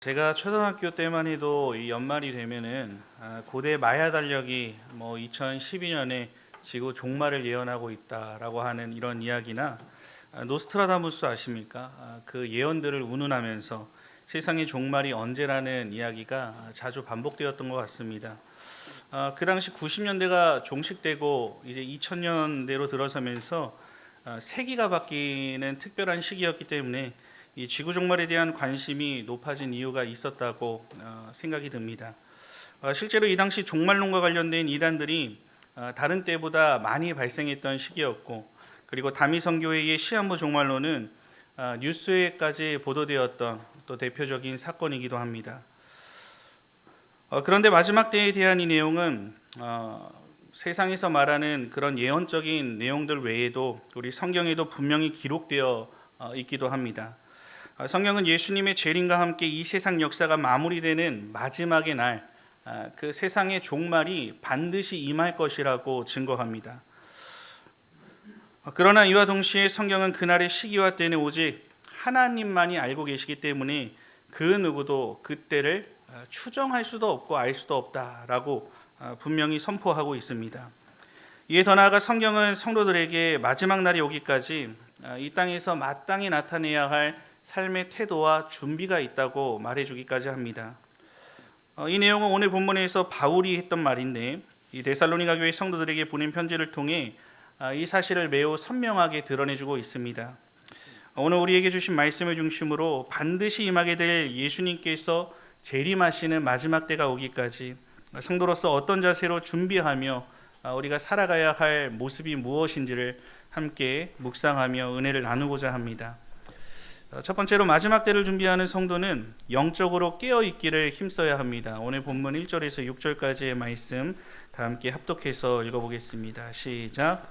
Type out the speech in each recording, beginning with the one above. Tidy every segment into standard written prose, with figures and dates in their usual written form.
제가 초등학교 때만 해도 이 연말이 되면은 고대 마야 달력이 2012년에 지구 종말을 예언하고 있다라고 하는 이런 이야기나 노스트라다무스 아십니까? 그 예언들을 운운하면서 세상의 종말이 언제라는 이야기가 자주 반복되었던 것 같습니다. 그 당시 90년대가 종식되고 이제 2000년대로 들어서면서 세기가 바뀌는 특별한 시기였기 때문에 이 지구 종말에 대한 관심이 높아진 이유가 있었다고 생각이 듭니다. 실제로 이 당시 종말론과 관련된 이단들이 다른 때보다 많이 발생했던 시기였고, 그리고 다미선교회의 시한부 종말론은 뉴스에까지 보도되었던 또 대표적인 사건이기도 합니다. 그런데 마지막 때에 대한 이 내용은 세상에서 말하는 그런 예언적인 내용들 외에도 우리 성경에도 분명히 기록되어 있기도 합니다. 성경은 예수님의 재림과 함께 이 세상 역사가 마무리되는 마지막의 날, 그 세상의 종말이 반드시 임할 것이라고 증거합니다. 그러나 이와 동시에 성경은 그날의 시기와 때는 오직 하나님만이 알고 계시기 때문에 그 누구도 그때를 추정할 수도 없고 알 수도 없다라고 분명히 선포하고 있습니다. 이에 더 나아가 성경은 성도들에게 마지막 날이 오기까지 이 땅에서 마땅히 나타내야 할 삶의 태도와 준비가 있다고 말해주기까지 합니다. 이 내용은 오늘 본문에서 바울이 했던 말인데, 이 데살로니가 교회 성도들에게 보낸 편지를 통해 이 사실을 매우 선명하게 드러내주고 있습니다. 오늘 우리에게 주신 말씀을 중심으로 반드시 임하게 될 예수님께서 재림하시는 마지막 때가 오기까지 성도로서 어떤 자세로 준비하며 우리가 살아가야 할 모습이 무엇인지를 함께 묵상하며 은혜를 나누고자 합니다. 첫 번째로 마지막 때를 준비하는 성도는 영적으로 깨어있기를 힘써야 합니다. 오늘 본문 1절에서 6절까지의 말씀 다 함께 합독해서 읽어보겠습니다. 시작.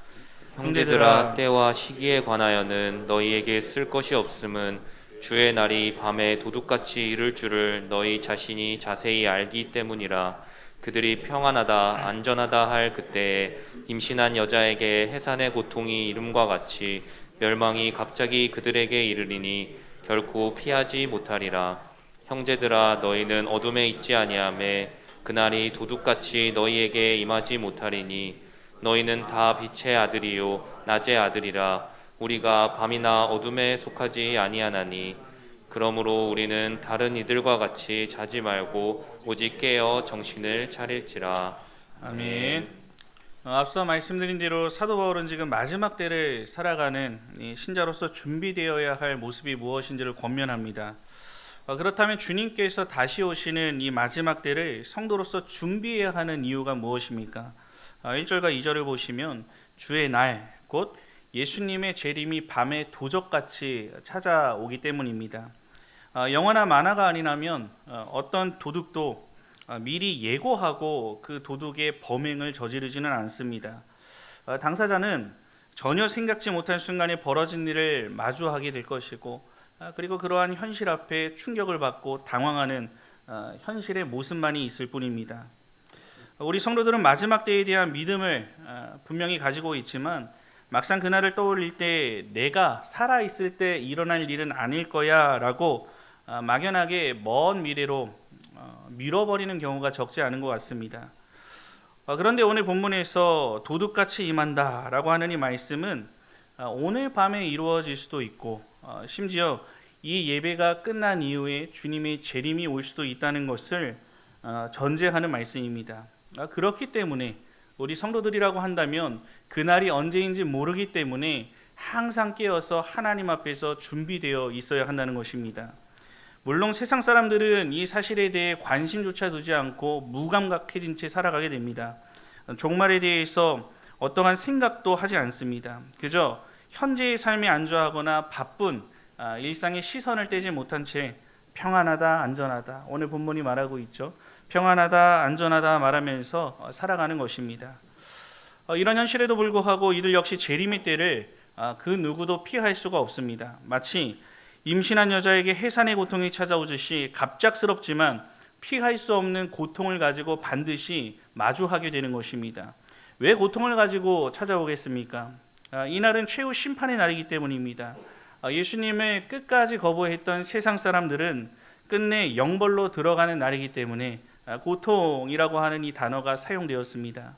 형제들아, 때와 시기에 관하여는 너희에게 쓸 것이 없음은 주의 날이 밤에 도둑같이 이를 줄을 너희 자신이 자세히 알기 때문이라. 그들이 평안하다 안전하다 할 그때에 임신한 여자에게 해산의 고통이 이름과 같이 멸망이 갑자기 그들에게 이르리니 결코 피하지 못하리라. 형제들아, 너희는 어둠에 있지 아니하매 그날이 도둑같이 너희에게 임하지 못하리니 너희는 다 빛의 아들이요 낮의 아들이라. 우리가 밤이나 어둠에 속하지 아니하나니 그러므로 우리는 다른 이들과 같이 자지 말고 오직 깨어 정신을 차릴지라. 아멘. 앞서 말씀드린 대로 사도 바울은 지금 마지막 때를 살아가는 신자로서 준비되어야 할 모습이 무엇인지를 권면합니다. 그렇다면 주님께서 다시 오시는 이 마지막 때를 성도로서 준비해야 하는 이유가 무엇입니까? 1절과 2절을 보시면 주의 날, 곧 예수님의 재림이 밤에 도적같이 찾아오기 때문입니다. 영화나 만화가 아니라면 어떤 도둑도 미리 예고하고 그 도둑의 범행을 저지르지는 않습니다. 당사자는 전혀 생각지 못한 순간에 벌어진 일을 마주하게 될 것이고, 그리고 그러한 현실 앞에 충격을 받고 당황하는 현실의 모습만이 있을 뿐입니다. 우리 성도들은 마지막 때에 대한 믿음을 분명히 가지고 있지만 막상 그날을 떠올릴 때 내가 살아있을 때 일어날 일은 아닐 거야 라고 막연하게 먼 미래로 밀어버리는 경우가 적지 않은 것 같습니다. 그런데 오늘 본문에서 도둑같이 임한다 라고 하는 이 말씀은 오늘 밤에 이루어질 수도 있고, 심지어 이 예배가 끝난 이후에 주님의 재림이 올 수도 있다는 것을 전제하는 말씀입니다. 그렇기 때문에 우리 성도들이라고 한다면 그날이 언제인지 모르기 때문에 항상 깨어서 하나님 앞에서 준비되어 있어야 한다는 것입니다. 물론 세상 사람들은 이 사실에 대해 관심조차 두지 않고 무감각해진 채 살아가게 됩니다. 종말에 대해서 어떠한 생각도 하지 않습니다. 그저 현재의 삶에 안주하거나 바쁜 일상의 시선을 떼지 못한 채 평안하다 안전하다, 오늘 본문이 말하고 있죠. 평안하다 안전하다 말하면서 살아가는 것입니다. 이런 현실에도 불구하고 이들 역시 재림의 때를 그 누구도 피할 수가 없습니다. 마치 임신한 여자에게 해산의 고통이 찾아오듯이 갑작스럽지만 피할 수 없는 고통을 가지고 반드시 마주하게 되는 것입니다. 왜 고통을 가지고 찾아오겠습니까? 이날은 최후 심판의 날이기 때문입니다. 예수님을 끝까지 거부했던 세상 사람들은 끝내 영벌로 들어가는 날이기 때문에 고통이라고 하는 이 단어가 사용되었습니다.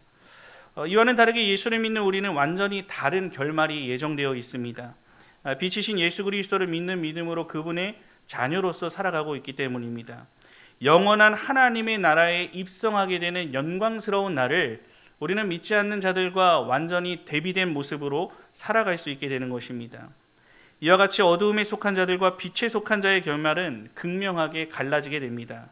이와는 다르게 예수를 믿는 우리는 완전히 다른 결말이 예정되어 있습니다. 빛이신 예수 그리스도를 믿는 믿음으로 그분의 자녀로서 살아가고 있기 때문입니다. 영원한 하나님의 나라에 입성하게 되는 영광스러운 날을 우리는 믿지 않는 자들과 완전히 대비된 모습으로 살아갈 수 있게 되는 것입니다. 이와 같이 어두움에 속한 자들과 빛에 속한 자의 결말은 극명하게 갈라지게 됩니다.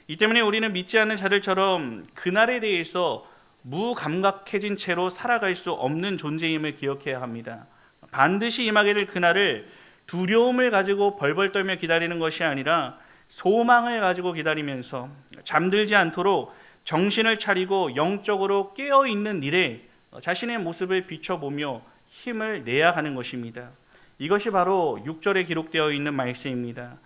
이 때문에 우리는 믿지 않는 자들처럼 그날에 대해서 무감각해진 채로 살아갈 수 없는 존재임을 기억해야 합니다. 반드시 임하게 될 그날을 두려움을 가지고 벌벌 떨며 기다리는 것이 아니라 소망을 가지고 기다리면서 잠들지 않도록 정신을 차리고 영적으로 깨어있는 일에 자신의 모습을 비춰보며 힘을 내야 하는 것입니다. 이것이 바로 6절에 기록되어 있는 말씀입니다.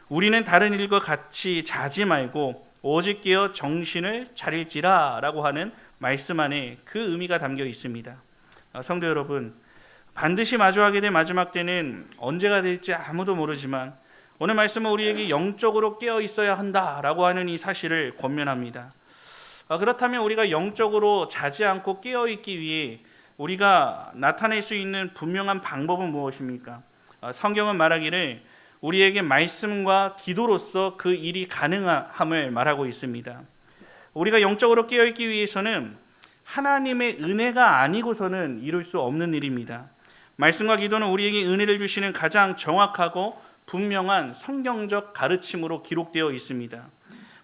우리는 다른 일과 같이 자지 말고 오직 깨어 정신을 차릴지라 라고 하는 말씀 안에 그 의미가 담겨 있습니다. 성도 여러분, 반드시 마주하게 될 마지막 때는 언제가 될지 아무도 모르지만 오늘 말씀은 우리에게 영적으로 깨어 있어야 한다라고 하는 이 사실을 권면합니다. 그렇다면 우리가 영적으로 자지 않고 깨어 있기 위해 우리가 나타낼 수 있는 분명한 방법은 무엇입니까? 성경은 말하기를 우리에게 말씀과 기도로서 그 일이 가능함을 말하고 있습니다. 우리가 영적으로 깨어 있기 위해서는 하나님의 은혜가 아니고서는 이룰 수 없는 일입니다. 말씀과 기도는 우리에게 은혜를 주시는 가장 정확하고 분명한 성경적 가르침으로 기록되어 있습니다.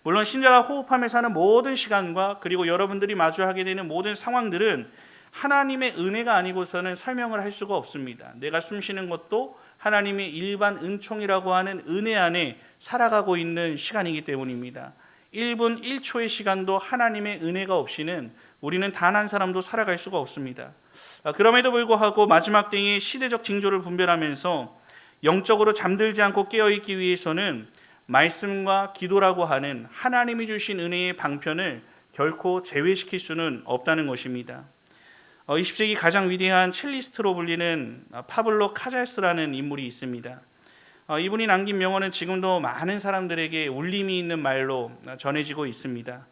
물론 신자가 호흡하며 사는 모든 시간과 그리고 여러분들이 마주하게 되는 모든 상황들은 하나님의 은혜가 아니고서는 설명을 할 수가 없습니다. 내가 숨쉬는 것도 하나님의 일반 은총이라고 하는 은혜 안에 살아가고 있는 시간이기 때문입니다. 1분 1초의 시간도 하나님의 은혜가 없이는 우리는 단 한 사람도 살아갈 수가 없습니다. 그럼에도 불구하고 마지막 때의 시대적 징조를 분별하면서 영적으로 잠들지 않고 깨어있기 위해서는 말씀과 기도라고 하는 하나님이 주신 은혜의 방편을 결코 제외시킬 수는 없다는 것입니다. 20세기 가장 위대한 첼리스트로 불리는 파블로 카잘스라는 인물이 있습니다. 이분이 남긴 명언은 지금도 많은 사람들에게 울림이 있는 말로 전해지고 있습니다.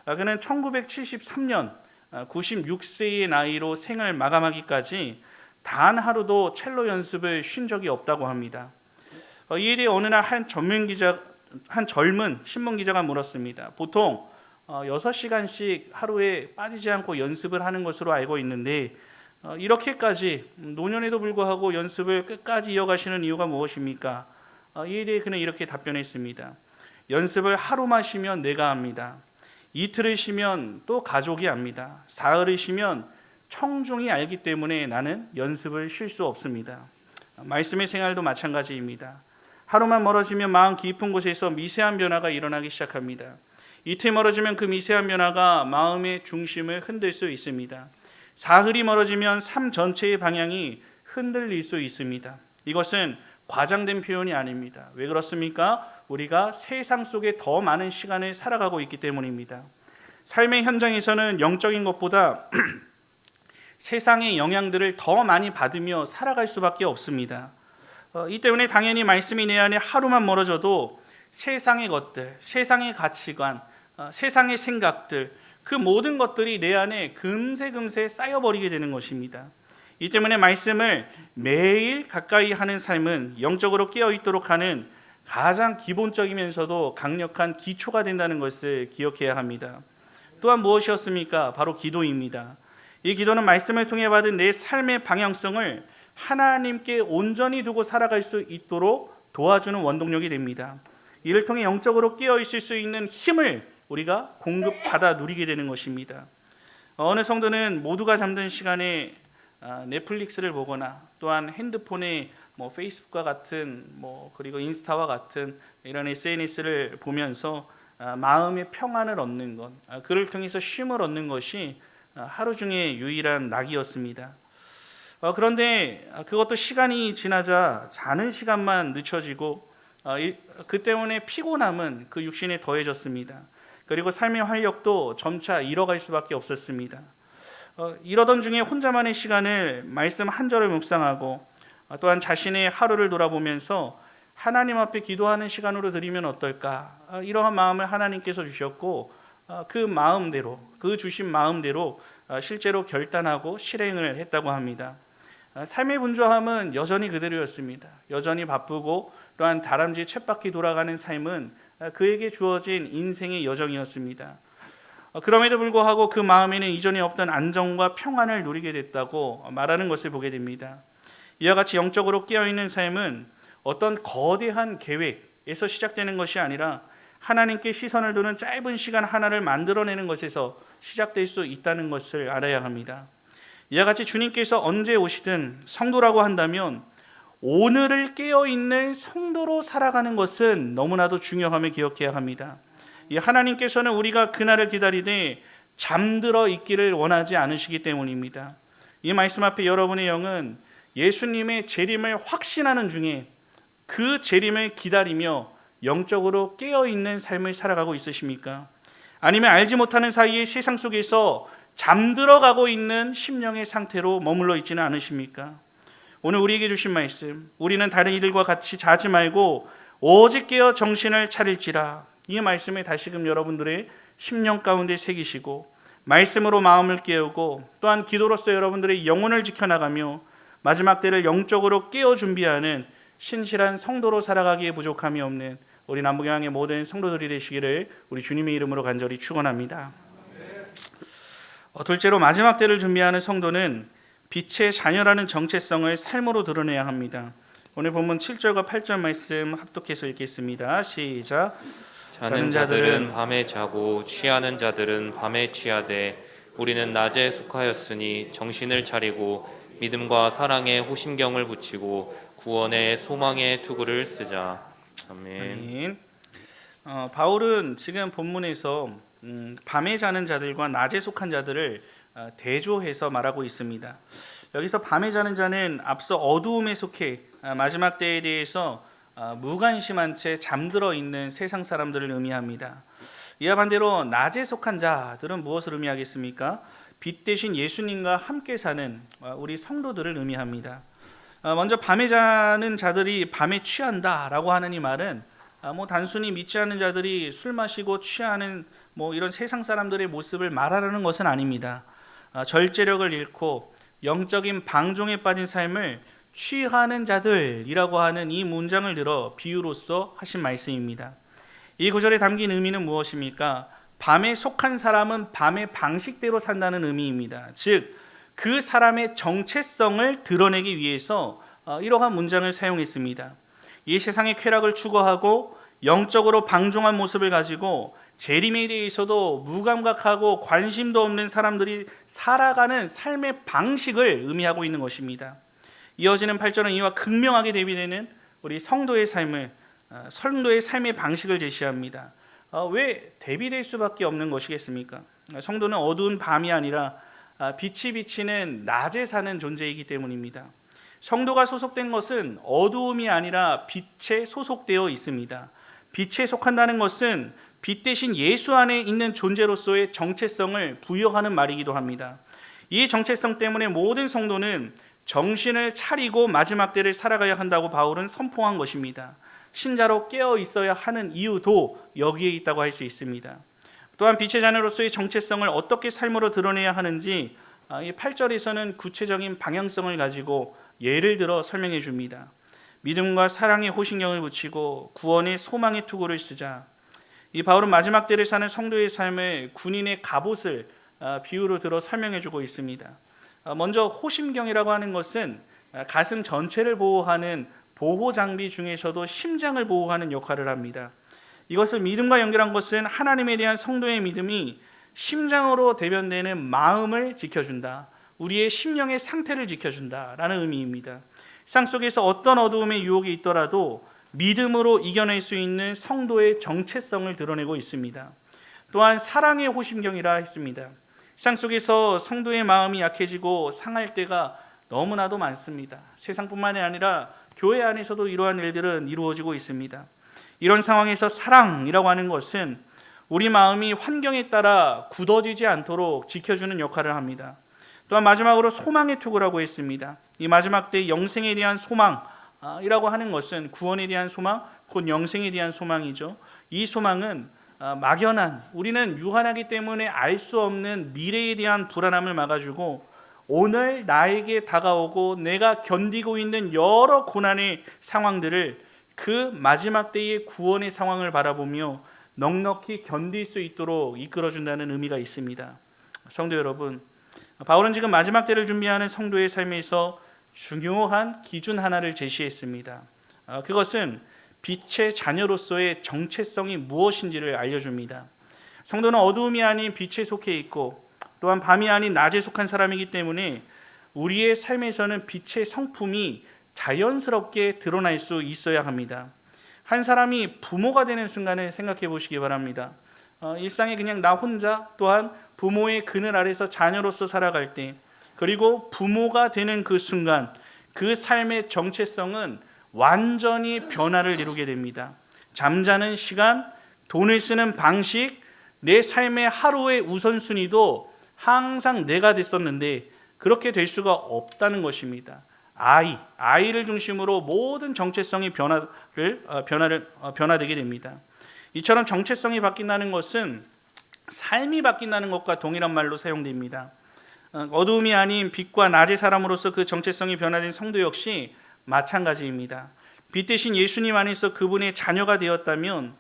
그는 1973년 96세의 나이로 생을 마감하기까지 단 하루도 첼로 연습을 쉰 적이 없다고 합니다. 이에 대해 어느 날 한 젊은 신문 기자가 물었습니다. 보통 6시간씩 하루에 빠지지 않고 연습을 하는 것으로 알고 있는데 이렇게까지 노년에도 불구하고 연습을 끝까지 이어가시는 이유가 무엇입니까? 이에 대해 그는 이렇게 답변했습니다. 연습을 하루만 쉬면 내가 합니다. 이틀을 쉬면 또 가족이 압니다. 사흘을 쉬면 청중이 알기 때문에 나는 연습을 쉴 수 없습니다. 말씀의 생활도 마찬가지입니다. 하루만 멀어지면 마음 깊은 곳에서 미세한 변화가 일어나기 시작합니다. 이틀 멀어지면 그 미세한 변화가 마음의 중심을 흔들 수 있습니다. 사흘이 멀어지면 삶 전체의 방향이 흔들릴 수 있습니다. 이것은 과장된 표현이 아닙니다. 왜 그렇습니까? 우리가 세상 속에 더 많은 시간을 살아가고 있기 때문입니다. 삶의 현장에서는 영적인 것보다 세상의 영향들을 더 많이 받으며 살아갈 수밖에 없습니다. 이 때문에 당연히 말씀이 내 안에 하루만 멀어져도 세상의 것들, 세상의 가치관, 세상의 생각들, 그 모든 것들이 내 안에 금세 쌓여버리게 되는 것입니다. 이 때문에 말씀을 매일 가까이 하는 삶은 영적으로 깨어있도록 하는 가장 기본적이면서도 강력한 기초가 된다는 것을 기억해야 합니다. 또한 무엇이었습니까? 바로 기도입니다. 이 기도는 말씀을 통해 받은 내 삶의 방향성을 하나님께 온전히 두고 살아갈 수 있도록 도와주는 원동력이 됩니다. 이를 통해 영적으로 깨어있을 수 있는 힘을 우리가 공급받아 누리게 되는 것입니다. 어느 성도는 모두가 잠든 시간에 넷플릭스를 보거나 또한 핸드폰에 페이스북과 같은 그리고 인스타와 같은 이런 SNS를 보면서 마음의 평안을 얻는 것, 그를 통해서 쉼을 얻는 것이 하루 중에 유일한 낙이었습니다. 그런데 그것도 시간이 지나자 자는 시간만 늦춰지고 그 때문에 피곤함은 그 육신에 더해졌습니다. 그리고 삶의 활력도 점차 잃어갈 수밖에 없었습니다. 이러던 중에 혼자만의 시간을 말씀 한 절을 묵상하고 또한 자신의 하루를 돌아보면서 하나님 앞에 기도하는 시간으로 드리면 어떨까? 이러한 마음을 하나님께서 주셨고 그 마음대로, 그 주신 마음대로 실제로 결단하고 실행을 했다고 합니다. 삶의 분주함은 여전히 그대로였습니다. 여전히 바쁘고 또한 다람쥐 쳇바퀴 돌아가는 삶은 그에게 주어진 인생의 여정이었습니다. 그럼에도 불구하고 그 마음에는 이전에 없던 안정과 평안을 누리게 됐다고 말하는 것을 보게 됩니다. 이와 같이 영적으로 깨어있는 삶은 어떤 거대한 계획에서 시작되는 것이 아니라 하나님께 시선을 두는 짧은 시간 하나를 만들어내는 것에서 시작될 수 있다는 것을 알아야 합니다. 이와 같이 주님께서 언제 오시든 성도라고 한다면 오늘을 깨어있는 성도로 살아가는 것은 너무나도 중요함을 기억해야 합니다. 하나님께서는 우리가 그날을 기다리되 잠들어 있기를 원하지 않으시기 때문입니다. 이 말씀 앞에 여러분의 영은 예수님의 재림을 확신하는 중에 그 재림을 기다리며 영적으로 깨어있는 삶을 살아가고 있으십니까? 아니면 알지 못하는 사이에 세상 속에서 잠들어가고 있는 심령의 상태로 머물러 있지는 않으십니까? 오늘 우리에게 주신 말씀, 우리는 다른 이들과 같이 자지 말고 오직 깨어 정신을 차릴지라, 이 말씀을 다시금 여러분들의 심령 가운데 새기시고 말씀으로 마음을 깨우고 또한 기도로서 여러분들의 영혼을 지켜나가며 마지막 때를 영적으로 깨어 준비하는 신실한 성도로 살아가기에 부족함이 없는 우리 남북영의 모든 성도들이 되시기를 우리 주님의 이름으로 간절히 축원합니다. 둘째로 마지막 때를 준비하는 성도는 빛의 자녀라는 정체성을 삶으로 드러내야 합니다. 오늘 본문 7절과 8절 말씀 합독해서 읽겠습니다. 시작. 자는 자들은 밤에 자고 취하는 자들은 밤에 취하되 우리는 낮에 속하였으니 정신을 차리고 믿음과 사랑에 호심경을 붙이고 구원의 소망의 투구를 쓰자. 아멘. 바울은 지금 본문에서 밤에 자는 자들과 낮에 속한 자들을 대조해서 말하고 있습니다. 여기서 밤에 자는 자는 앞서 어두움에 속해 마지막 때에 대해서 무관심한 채 잠들어 있는 세상 사람들을 의미합니다. 이와 반대로 낮에 속한 자들은 무엇을 의미하겠습니까? 빛 대신 예수님과 함께 사는 우리 성도들을 의미합니다. 먼저 밤에 자는 자들이 밤에 취한다라고 하는 이 말은 단순히 믿지 않는 자들이 술 마시고 취하는 이런 세상 사람들의 모습을 말하라는 것은 아닙니다. 절제력을 잃고 영적인 방종에 빠진 삶을 취하는 자들이라고 하는 이 문장을 들어 비유로서 하신 말씀입니다. 이 구절에 담긴 의미는 무엇입니까? 밤에 속한 사람은 밤의 방식대로 산다는 의미입니다. 즉, 그 사람의 정체성을 드러내기 위해서 이러한 문장을 사용했습니다. 이 세상의 쾌락을 추구하고 영적으로 방종한 모습을 가지고 재림에 대해서도 무감각하고 관심도 없는 사람들이 살아가는 삶의 방식을 의미하고 있는 것입니다. 이어지는 8절은 이와 극명하게 대비되는 우리 성도의 삶의 방식을 제시합니다. 왜 대비될 수밖에 없는 것이겠습니까? 성도는 어두운 밤이 아니라 빛이 비치는 낮에 사는 존재이기 때문입니다. 성도가 소속된 것은 어두움이 아니라 빛에 소속되어 있습니다. 빛에 속한다는 것은 빛 대신 예수 안에 있는 존재로서의 정체성을 부여하는 말이기도 합니다. 이 정체성 때문에 모든 성도는 정신을 차리고 마지막 때를 살아가야 한다고 바울은 선포한 것입니다. 신자로 깨어 있어야 하는 이유도 여기에 있다고 할 수 있습니다. 또한 빛의 자녀로서의 정체성을 어떻게 삶으로 드러내야 하는지 이 8절에서는 구체적인 방향성을 가지고 예를 들어 설명해 줍니다. 믿음과 사랑에 호신경을 붙이고 구원의 소망의 투구를 쓰자. 이 바울은 마지막 때를 사는 성도의 삶을 군인의 갑옷을 비유로 들어 설명해 주고 있습니다. 먼저 호심경이라고 하는 것은 가슴 전체를 보호하는 보호 장비 중에서도 심장을 보호하는 역할을 합니다. 이것을 믿음과 연결한 것은 하나님에 대한 성도의 믿음이 심장으로 대변되는 마음을 지켜준다. 우리의 심령의 상태를 지켜준다라는 의미입니다. 세상 속에서 어떤 어두움의 유혹이 있더라도 믿음으로 이겨낼 수 있는 성도의 정체성을 드러내고 있습니다. 또한 사랑의 호심경이라 했습니다. 세상 속에서 성도의 마음이 약해지고 상할 때가 너무나도 많습니다. 세상뿐만이 아니라 교회 안에서도 이러한 일들은 이루어지고 있습니다. 이런 상황에서 사랑이라고 하는 것은 우리 마음이 환경에 따라 굳어지지 않도록 지켜주는 역할을 합니다. 또한 마지막으로 소망의 투구라고 했습니다. 이 마지막 때 영생에 대한 소망, 이라고 하는 것은 구원에 대한 소망, 곧 영생에 대한 소망이죠. 이 소망은 막연한, 우리는 유한하기 때문에 알 수 없는 미래에 대한 불안함을 막아주고 오늘 나에게 다가오고 내가 견디고 있는 여러 고난의 상황들을 그 마지막 때의 구원의 상황을 바라보며 넉넉히 견딜 수 있도록 이끌어준다는 의미가 있습니다. 성도 여러분, 바울은 지금 마지막 때를 준비하는 성도의 삶에서 중요한 기준 하나를 제시했습니다. 그것은 빛의 자녀로서의 정체성이 무엇인지를 알려줍니다. 성도는 어두움이 아닌 빛에 속해 있고 또한 밤이 아닌 낮에 속한 사람이기 때문에 우리의 삶에서는 빛의 성품이 자연스럽게 드러날 수 있어야 합니다. 한 사람이 부모가 되는 순간을 생각해 보시기 바랍니다. 일상에 그냥 나 혼자 또한 부모의 그늘 아래서 자녀로서 살아갈 때, 그리고 부모가 되는 그 순간 그 삶의 정체성은 완전히 변화를 이루게 됩니다. 잠자는 시간, 돈을 쓰는 방식, 내 삶의 하루의 우선순위도 항상 내가 됐었는데 그렇게 될 수가 없다는 것입니다. 아이를 중심으로 모든 정체성이 변화되게 됩니다. 이처럼 정체성이 바뀐다는 것은 삶이 바뀐다는 것과 동일한 말로 사용됩니다. 어두움이 아닌 빛과 낮의 사람으로서 그 정체성이 변화된 성도 역시 마찬가지입니다. 빛 대신 예수님 안에서 그분의 자녀가 되었다면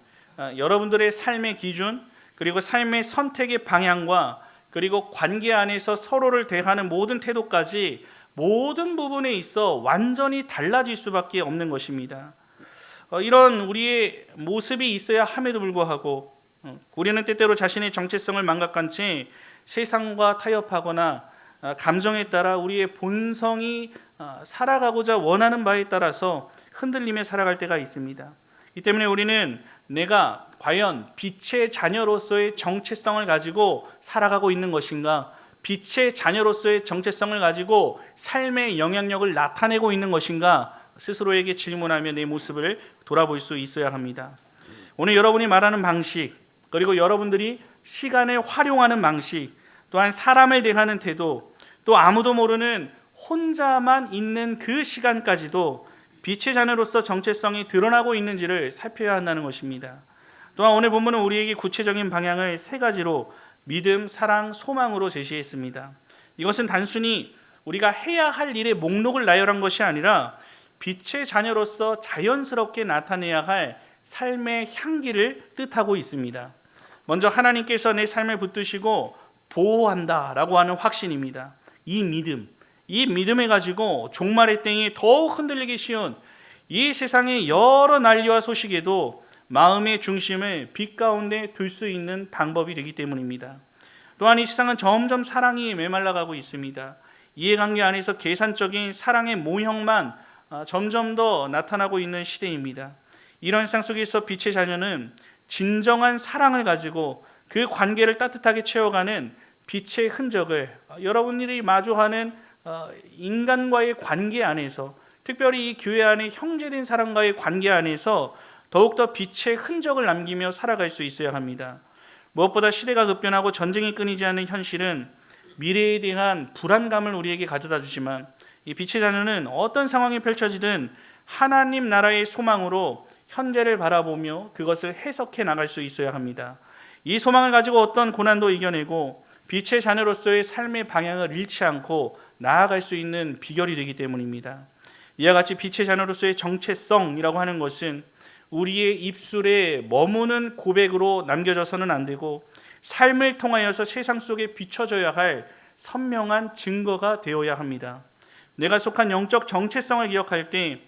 여러분들의 삶의 기준, 그리고 삶의 선택의 방향과 그리고 관계 안에서 서로를 대하는 모든 태도까지 모든 부분에 있어 완전히 달라질 수밖에 없는 것입니다. 이런 우리의 모습이 있어야 함에도 불구하고 우리는 때때로 자신의 정체성을 망각한 채 세상과 타협하거나 감정에 따라 우리의 본성이 살아가고자 원하는 바에 따라서 흔들리며 살아갈 때가 있습니다. 이 때문에 우리는 내가 과연 빛의 자녀로서의 정체성을 가지고 살아가고 있는 것인가, 빛의 자녀로서의 정체성을 가지고 삶의 영향력을 나타내고 있는 것인가 스스로에게 질문하며 내 모습을 돌아볼 수 있어야 합니다. 오늘 여러분이 말하는 방식, 그리고 여러분들이 시간을 활용하는 방식, 또한 사람을 대하는 태도, 또 아무도 모르는 혼자만 있는 그 시간까지도 빛의 자녀로서 정체성이 드러나고 있는지를 살펴야 한다는 것입니다. 또한 오늘 본문은 우리에게 구체적인 방향을 세 가지로 믿음, 사랑, 소망으로 제시했습니다. 이것은 단순히 우리가 해야 할 일의 목록을 나열한 것이 아니라 빛의 자녀로서 자연스럽게 나타내야 할 삶의 향기를 뜻하고 있습니다. 먼저 하나님께서 내 삶을 붙드시고 보호한다라고 하는 확신입니다. 이 믿음을 가지고 종말의 땡이 더욱 흔들리기 쉬운 이 세상의 여러 난리와 소식에도 마음의 중심을 빛 가운데 둘 수 있는 방법이 되기 때문입니다. 또한 이 세상은 점점 사랑이 메말라가고 있습니다. 이해관계 안에서 계산적인 사랑의 모형만 점점 더 나타나고 있는 시대입니다. 이런 세상 속에서 빛의 자녀는 진정한 사랑을 가지고 그 관계를 따뜻하게 채워가는 빛의 흔적을 여러분들이 마주하는 인간과의 관계 안에서, 특별히 이 교회 안에 형제된 사람과의 관계 안에서 더욱더 빛의 흔적을 남기며 살아갈 수 있어야 합니다. 무엇보다 시대가 급변하고 전쟁이 끊이지 않는 현실은 미래에 대한 불안감을 우리에게 가져다 주지만 이 빛의 자녀는 어떤 상황이 펼쳐지든 하나님 나라의 소망으로 현재를 바라보며 그것을 해석해 나갈 수 있어야 합니다. 이 소망을 가지고 어떤 고난도 이겨내고 빛의 자녀로서의 삶의 방향을 잃지 않고 나아갈 수 있는 비결이 되기 때문입니다. 이와 같이 빛의 자녀로서의 정체성이라고 하는 것은 우리의 입술에 머무는 고백으로 남겨져서는 안 되고 삶을 통하여서 세상 속에 비춰져야 할 선명한 증거가 되어야 합니다. 내가 속한 영적 정체성을 기억할 때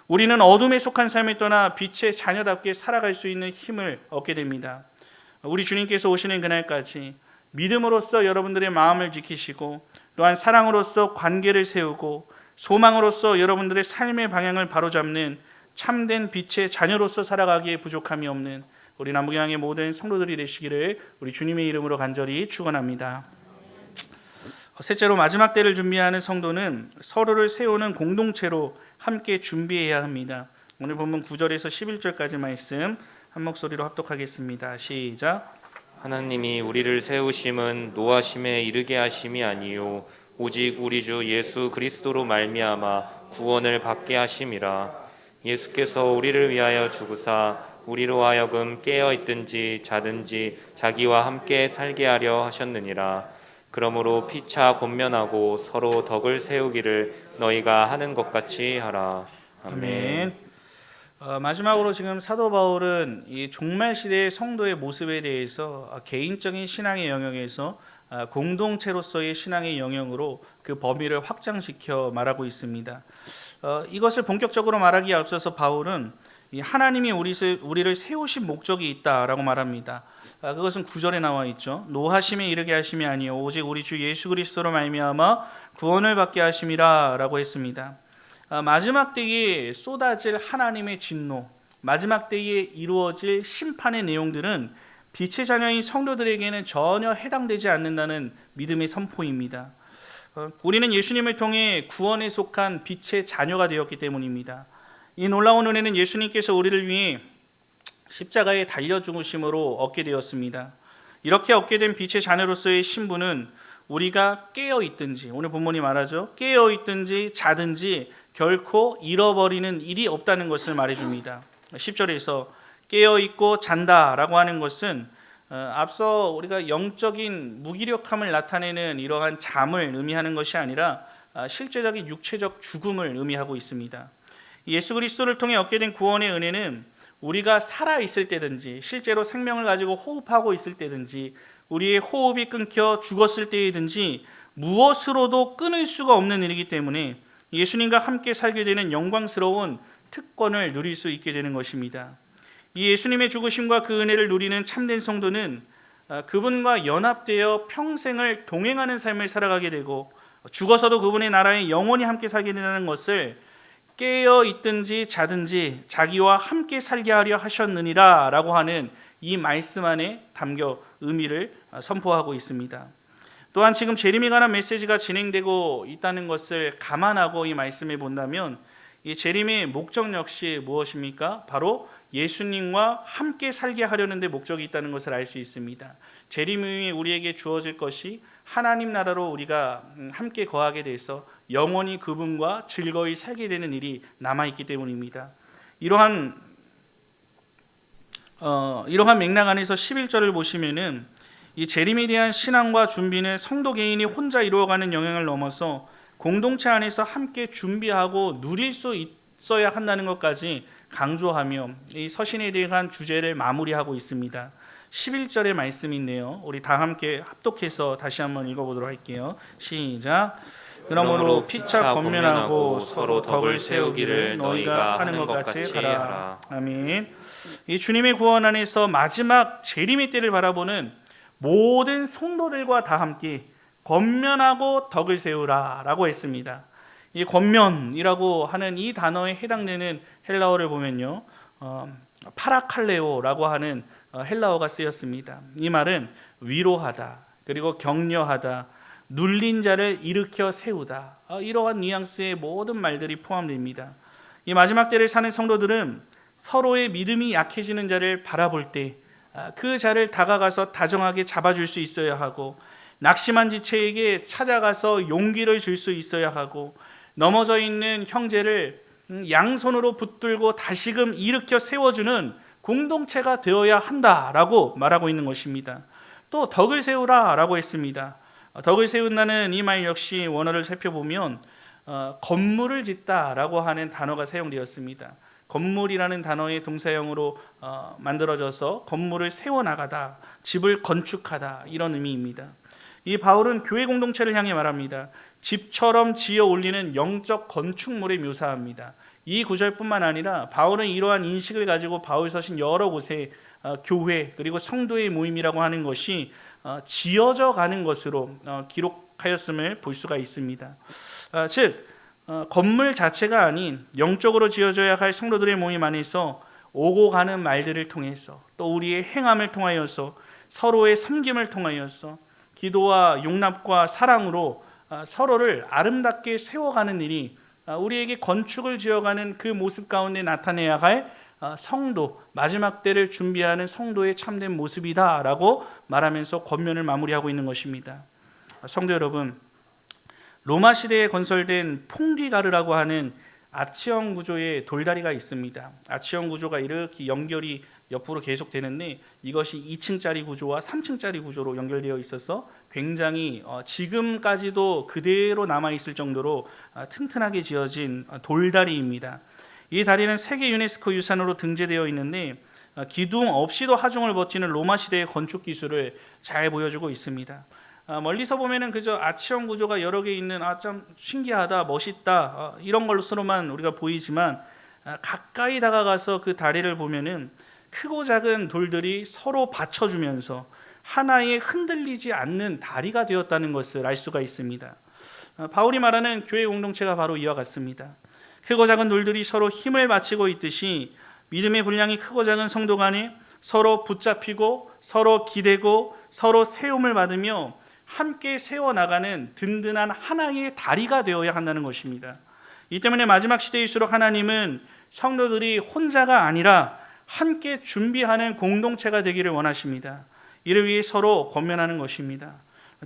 우리는 어둠에 속한 삶을 떠나 빛의 자녀답게 살아갈 수 있는 힘을 얻게 됩니다. 우리 주님께서 오시는 그날까지 믿음으로써 여러분들의 마음을 지키시고 또한 사랑으로서 관계를 세우고 소망으로서 여러분들의 삶의 방향을 바로잡는 참된 빛의 자녀로서 살아가기에 부족함이 없는 우리 남부경향의 모든 성도들이 되시기를 우리 주님의 이름으로 간절히 축원합니다. 셋째로 마지막 때를 준비하는 성도는 서로를 세우는 공동체로 함께 준비해야 합니다. 오늘 본문 9절에서 11절까지 말씀 한 목소리로 합독하겠습니다. 시작. 하나님이 우리를 세우심은 노하심에 이르게 하심이 아니요 오직 우리 주 예수 그리스도로 말미암아 구원을 받게 하심이라. 예수께서 우리를 위하여 죽으사 우리로 하여금 깨어 있든지 자든지 자기와 함께 살게 하려 하셨느니라. 그러므로 피차 권면하고 서로 덕을 세우기를 너희가 하는 것 같이 하라. 아멘. 마지막으로 지금 사도 바울은 이 종말 시대의 성도의 모습에 대해서 개인적인 신앙의 영역에서 공동체로서의 신앙의 영역으로 그 범위를 확장시켜 말하고 있습니다. 이것을 본격적으로 말하기에 앞서서 바울은 이 하나님이 우리를 세우신 목적이 있다라고 말합니다. 그것은 9절에 나와 있죠. 노하심에 이르게 하심이 아니요 오직 우리 주 예수 그리스도로 말미암아 구원을 받게 하심이라라고 했습니다. 마지막 때에 쏟아질 하나님의 진노, 마지막 때에 이루어질 심판의 내용들은 빛의 자녀인 성도들에게는 전혀 해당되지 않는다는 믿음의 선포입니다. 우리는 예수님을 통해 구원에 속한 빛의 자녀가 되었기 때문입니다. 이 놀라운 은혜는 예수님께서 우리를 위해 십자가에 달려 죽으심으로 얻게 되었습니다. 이렇게 얻게 된 빛의 자녀로서의 신분은 우리가 깨어 있든지, 오늘 본문이 말하죠. 깨어 있든지 자든지 결코 잃어버리는 일이 없다는 것을 말해줍니다. 10절에서 깨어 있고 잔다라고 하는 것은 앞서 우리가 영적인 무기력함을 나타내는 이러한 잠을 의미하는 것이 아니라 실제적인 육체적 죽음을 의미하고 있습니다. 예수 그리스도를 통해 얻게 된 구원의 은혜는 우리가 살아 있을 때든지 실제로 생명을 가지고 호흡하고 있을 때든지 우리의 호흡이 끊겨 죽었을 때이든지 무엇으로도 끊을 수가 없는 일이기 때문에 예수님과 함께 살게 되는 영광스러운 특권을 누릴 수 있게 되는 것입니다. 이 예수님의 죽으심과 그 은혜를 누리는 참된 성도는 그분과 연합되어 평생을 동행하는 삶을 살아가게 되고 죽어서도 그분의 나라에 영원히 함께 살게 되는 것을 깨어 있든지 자든지 자기와 함께 살게 하려 하셨느니라 라고 하는 이 말씀 안에 담겨 의미를 선포하고 있습니다. 또한 지금 재림에 관한 메시지가 진행되고 있다는 것을 감안하고 이 말씀을 본다면 이 재림의 목적 역시 무엇입니까? 바로 예수님과 함께 살게 하려는 데 목적이 있다는 것을 알 수 있습니다. 재림 후에 우리에게 주어질 것이 하나님 나라로 우리가 함께 거하게 돼서 영원히 그분과 즐거이 살게 되는 일이 남아있기 때문입니다. 이러한 맥락 안에서 11절을 보시면은 이 재림에 대한 신앙과 준비는 성도 개인이 혼자 이루어가는 영역을 넘어서 공동체 안에서 함께 준비하고 누릴 수 있어야 한다는 것까지 강조하며 이 서신에 대한 주제를 마무리하고 있습니다. 11절의 말씀인데요. 우리 다 함께 합독해서 다시 한번 읽어보도록 할게요. 시작. 그러므로 피차 권면하고 서로 덕을 세우기를 너희가 하는 것 같이 하라. 아멘. 이 주님의 구원 안에서 마지막 재림의 때를 바라보는 모든 성도들과 다 함께 권면하고 덕을 세우라 라고 했습니다. 이 권면이라고 하는 이 단어에 해당되는 헬라어를 보면요, 파라칼레오라고 하는 헬라어가 쓰였습니다. 이 말은 위로하다, 그리고 격려하다, 눌린 자를 일으켜 세우다, 이러한 뉘앙스의 모든 말들이 포함됩니다. 이 마지막 때를 사는 성도들은 서로의 믿음이 약해지는 자를 바라볼 때 그 자를 다가가서 다정하게 잡아줄 수 있어야 하고, 낙심한 지체에게 찾아가서 용기를 줄 수 있어야 하고, 넘어져 있는 형제를 양손으로 붙들고 다시금 일으켜 세워주는 공동체가 되어야 한다라고 말하고 있는 것입니다. 또 덕을 세우라라고 했습니다. 덕을 세운다는 이 말 역시 원어를 살펴보면 건물을 짓다라고 하는 단어가 사용되었습니다. 건물이라는 단어의 동사형으로 만들어져서 건물을 세워나가다, 집을 건축하다, 이런 의미입니다. 이 바울은 교회 공동체를 향해 말합니다. 집처럼 지어 올리는 영적 건축물에 묘사합니다. 이 구절뿐만 아니라 바울은 이러한 인식을 가지고 바울 서신 여러 곳에 교회 그리고 성도의 모임이라고 하는 것이 지어져 가는 것으로 기록하였음을 볼 수가 있습니다. 즉 건물 자체가 아닌 영적으로 지어져야 할 성도들의 모임 안에서 오고 가는 말들을 통해서, 또 우리의 행함을 통하여서, 서로의 섬김을 통하여서 기도와 용납과 사랑으로 서로를 아름답게 세워가는 일이 우리에게 건축을 지어가는 그 모습 가운데 나타내야 할 성도, 마지막 때를 준비하는 성도의 참된 모습이다라고 말하면서 권면을 마무리하고 있는 것입니다. 성도 여러분, 로마 시대에 건설된 퐁디가르라고 하는 아치형 구조의 돌다리가 있습니다. 아치형 구조가 이렇게 연결이 옆으로 계속 되는데 이것이 2층짜리 구조와 3층짜리 구조로 연결되어 있어서 굉장히 지금까지도 그대로 남아 있을 정도로 튼튼하게 지어진 돌다리입니다. 이 다리는 세계 유네스코 유산으로 등재되어 있는데 기둥 없이도 하중을 버티는 로마 시대의 건축 기술을 잘 보여주고 있습니다. 멀리서 보면은 그저 아치형 구조가 여러 개 있는 참 신기하다, 멋있다 이런 걸로서만 우리가 보이지만 가까이 다가가서 그 다리를 보면은 크고 작은 돌들이 서로 받쳐주면서 하나의 흔들리지 않는 다리가 되었다는 것을 알 수가 있습니다. 바울이 말하는 교회 공동체가 바로 이와 같습니다. 크고 작은 돌들이 서로 힘을 바치고 있듯이 믿음의 분량이 크고 작은 성도 간에 서로 붙잡히고 서로 기대고 서로 세움을 받으며 함께 세워나가는 든든한 하나의 다리가 되어야 한다는 것입니다. 이 때문에 마지막 시대일수록 하나님은 성도들이 혼자가 아니라 함께 준비하는 공동체가 되기를 원하십니다. 이를 위해 서로 권면하는 것입니다.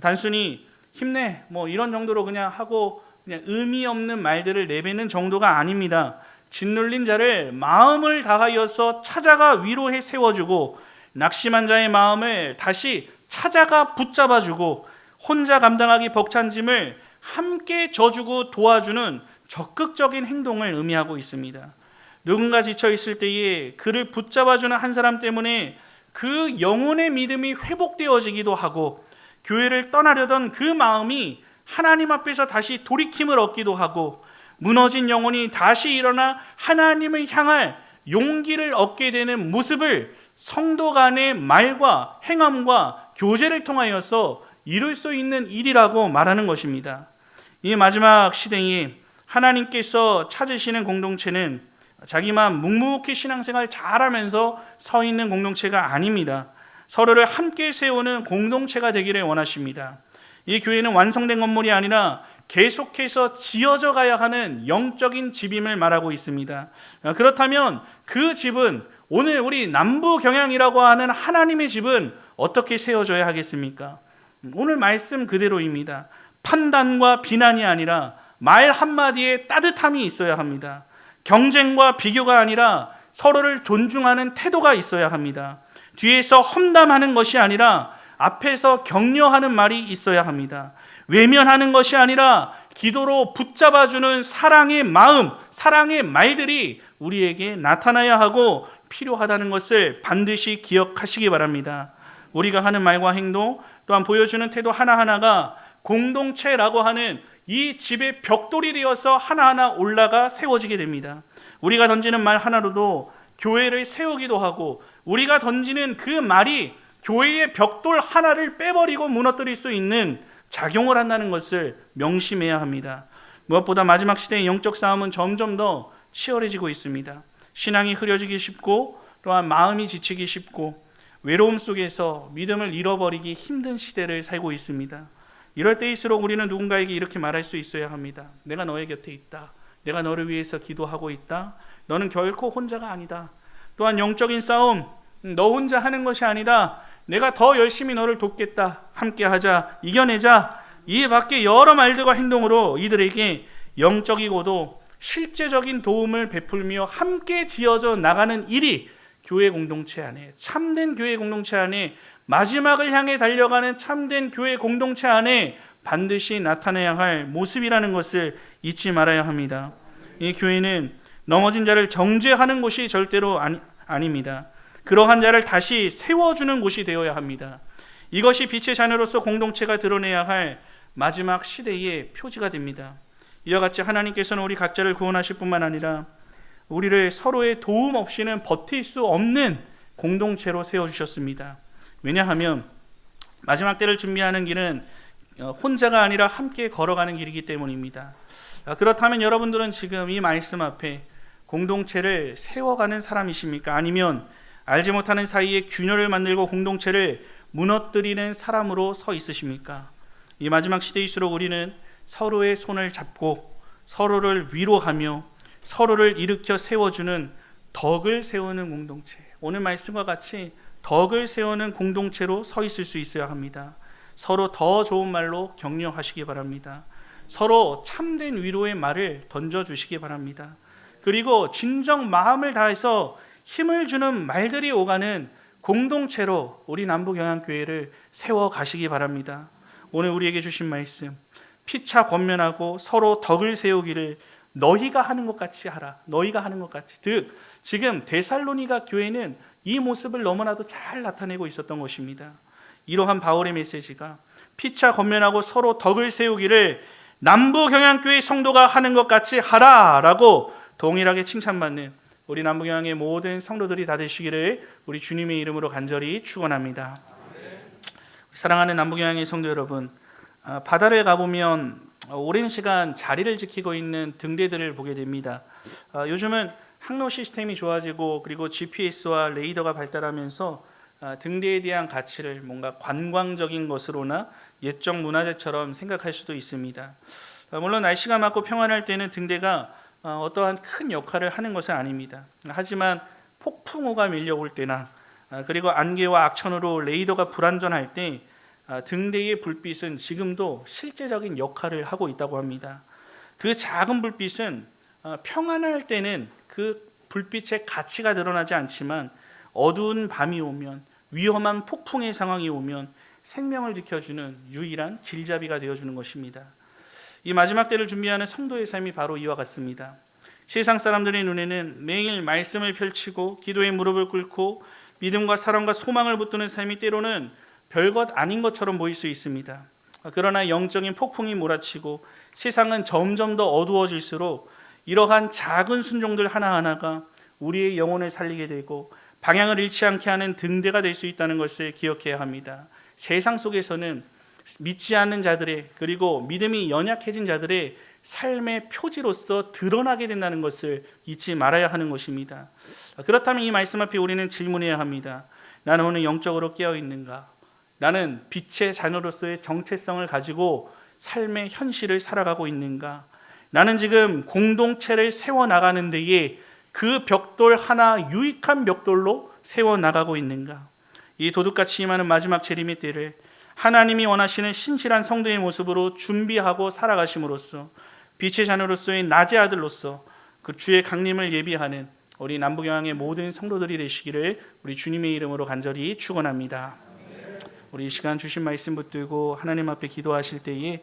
단순히 힘내 이런 정도로 그냥 하고 그냥 의미 없는 말들을 내뱉는 정도가 아닙니다. 짓눌린 자를 마음을 다하여서 찾아가 위로해 세워주고 낙심한 자의 마음을 다시 찾아가 붙잡아주고 혼자 감당하기 벅찬 짐을 함께 져주고 도와주는 적극적인 행동을 의미하고 있습니다. 누군가 지쳐있을 때에 그를 붙잡아주는 한 사람 때문에 그 영혼의 믿음이 회복되어지기도 하고 교회를 떠나려던 그 마음이 하나님 앞에서 다시 돌이킴을 얻기도 하고 무너진 영혼이 다시 일어나 하나님을 향할 용기를 얻게 되는 모습을 성도 간의 말과 행함과 교제를 통하여서 이룰 수 있는 일이라고 말하는 것입니다. 이 마지막 시대에 하나님께서 찾으시는 공동체는 자기만 묵묵히 신앙생활 잘하면서 서 있는 공동체가 아닙니다. 서로를 함께 세우는 공동체가 되기를 원하십니다. 이 교회는 완성된 건물이 아니라 계속해서 지어져 가야 하는 영적인 집임을 말하고 있습니다. 그렇다면 그 집은 오늘 우리 남부 경향이라고 하는 하나님의 집은 어떻게 세워져야 하겠습니까? 오늘 말씀 그대로입니다. 판단과 비난이 아니라 말 한마디에 따뜻함이 있어야 합니다. 경쟁과 비교가 아니라 서로를 존중하는 태도가 있어야 합니다. 뒤에서 험담하는 것이 아니라 앞에서 격려하는 말이 있어야 합니다. 외면하는 것이 아니라 기도로 붙잡아주는 사랑의 마음, 사랑의 말들이 우리에게 나타나야 하고 필요하다는 것을 반드시 기억하시기 바랍니다. 우리가 하는 말과 행동 또한 보여주는 태도 하나하나가 공동체라고 하는 이 집의 벽돌이 되어서 하나하나 올라가 세워지게 됩니다. 우리가 던지는 말 하나로도 교회를 세우기도 하고 우리가 던지는 그 말이 교회의 벽돌 하나를 빼버리고 무너뜨릴 수 있는 작용을 한다는 것을 명심해야 합니다. 무엇보다 마지막 시대의 영적 싸움은 점점 더 치열해지고 있습니다. 신앙이 흐려지기 쉽고 또한 마음이 지치기 쉽고 외로움 속에서 믿음을 잃어버리기 힘든 시대를 살고 있습니다. 이럴 때일수록 우리는 누군가에게 이렇게 말할 수 있어야 합니다. 내가 너의 곁에 있다. 내가 너를 위해서 기도하고 있다. 너는 결코 혼자가 아니다. 또한 영적인 싸움, 너 혼자 하는 것이 아니다. 내가 더 열심히 너를 돕겠다. 함께 하자. 이겨내자. 이에 밖에 여러 말들과 행동으로 이들에게 영적이고도 실제적인 도움을 베풀며 함께 지어져 나가는 일이 교회 공동체 안에, 참된 교회 공동체 안에, 마지막을 향해 달려가는 참된 교회 공동체 안에 반드시 나타내야 할 모습이라는 것을 잊지 말아야 합니다. 이 교회는 넘어진 자를 정죄하는 곳이 절대로 아닙니다. 그러한 자를 다시 세워주는 곳이 되어야 합니다. 이것이 빛의 자녀로서 공동체가 드러내야 할 마지막 시대의 표지가 됩니다. 이와 같이 하나님께서는 우리 각자를 구원하실 뿐만 아니라 우리를 서로의 도움 없이는 버틸 수 없는 공동체로 세워주셨습니다. 왜냐하면 마지막 때를 준비하는 길은 혼자가 아니라 함께 걸어가는 길이기 때문입니다. 그렇다면 여러분들은 지금 이 말씀 앞에 공동체를 세워가는 사람이십니까? 아니면 알지 못하는 사이에 균열을 만들고 공동체를 무너뜨리는 사람으로 서 있으십니까? 이 마지막 시대일수록 우리는 서로의 손을 잡고 서로를 위로하며 서로를 일으켜 세워주는 덕을 세우는 공동체, 오늘 말씀과 같이 덕을 세우는 공동체로 서 있을 수 있어야 합니다. 서로 더 좋은 말로 격려하시기 바랍니다. 서로 참된 위로의 말을 던져주시기 바랍니다. 그리고 진정 마음을 다해서 힘을 주는 말들이 오가는 공동체로 우리 남부경양교회를 세워가시기 바랍니다. 오늘 우리에게 주신 말씀, 피차 권면하고 서로 덕을 세우기를 너희가 하는 것 같이 하라. 너희가 하는 것 같이. 즉 지금 데살로니가 교회는 이 모습을 너무나도 잘 나타내고 있었던 것입니다. 이러한 바울의 메시지가 피차 권면하고 서로 덕을 세우기를 남부경양교회 성도가 하는 것 같이 하라라고 동일하게 칭찬받는 우리 남부경양의 모든 성도들이 다 되시기를 우리 주님의 이름으로 간절히 축원합니다. 사랑하는 남부경양의 성도 여러분, 바다를 가보면 오랜 시간 자리를 지키고 있는 등대들을 보게 됩니다. 요즘은 항로 시스템이 좋아지고 그리고 GPS와 레이더가 발달하면서 등대에 대한 가치를 뭔가 관광적인 것으로나 옛적 문화재처럼 생각할 수도 있습니다. 물론 날씨가 맑고 평안할 때는 등대가 어떠한 큰 역할을 하는 것은 아닙니다. 하지만 폭풍우가 밀려올 때나 그리고 안개와 악천후로 레이더가 불안전할 때 등대의 불빛은 지금도 실제적인 역할을 하고 있다고 합니다. 그 작은 불빛은 평안할 때는 그 불빛의 가치가 드러나지 않지만 어두운 밤이 오면, 위험한 폭풍의 상황이 오면 생명을 지켜주는 유일한 길잡이가 되어주는 것입니다. 이 마지막 때를 준비하는 성도의 삶이 바로 이와 같습니다. 세상 사람들의 눈에는 매일 말씀을 펼치고 기도에 무릎을 꿇고 믿음과 사랑과 소망을 붙드는 삶이 때로는 별것 아닌 것처럼 보일 수 있습니다. 그러나 영적인 폭풍이 몰아치고 세상은 점점 더 어두워질수록 이러한 작은 순종들 하나하나가 우리의 영혼을 살리게 되고 방향을 잃지 않게 하는 등대가 될 수 있다는 것을 기억해야 합니다. 세상 속에서는 믿지 않는 자들의 그리고 믿음이 연약해진 자들의 삶의 표지로서 드러나게 된다는 것을 잊지 말아야 하는 것입니다. 그렇다면 이 말씀 앞에 우리는 질문해야 합니다. 나는 오늘 영적으로 깨어 있는가? 나는 빛의 자녀로서의 정체성을 가지고 삶의 현실을 살아가고 있는가? 나는 지금 공동체를 세워나가는 데에 그 벽돌 하나 유익한 벽돌로 세워나가고 있는가? 이 도둑같이 임하는 마지막 재림의 때를 하나님이 원하시는 신실한 성도의 모습으로 준비하고 살아가심으로써 빛의 자녀로서의 낮의 아들로서 그 주의 강림을 예비하는 우리 남부경양의 모든 성도들이 되시기를 우리 주님의 이름으로 간절히 축원합니다. 우리 이 시간 주신 말씀 붙들고 하나님 앞에 기도하실 때에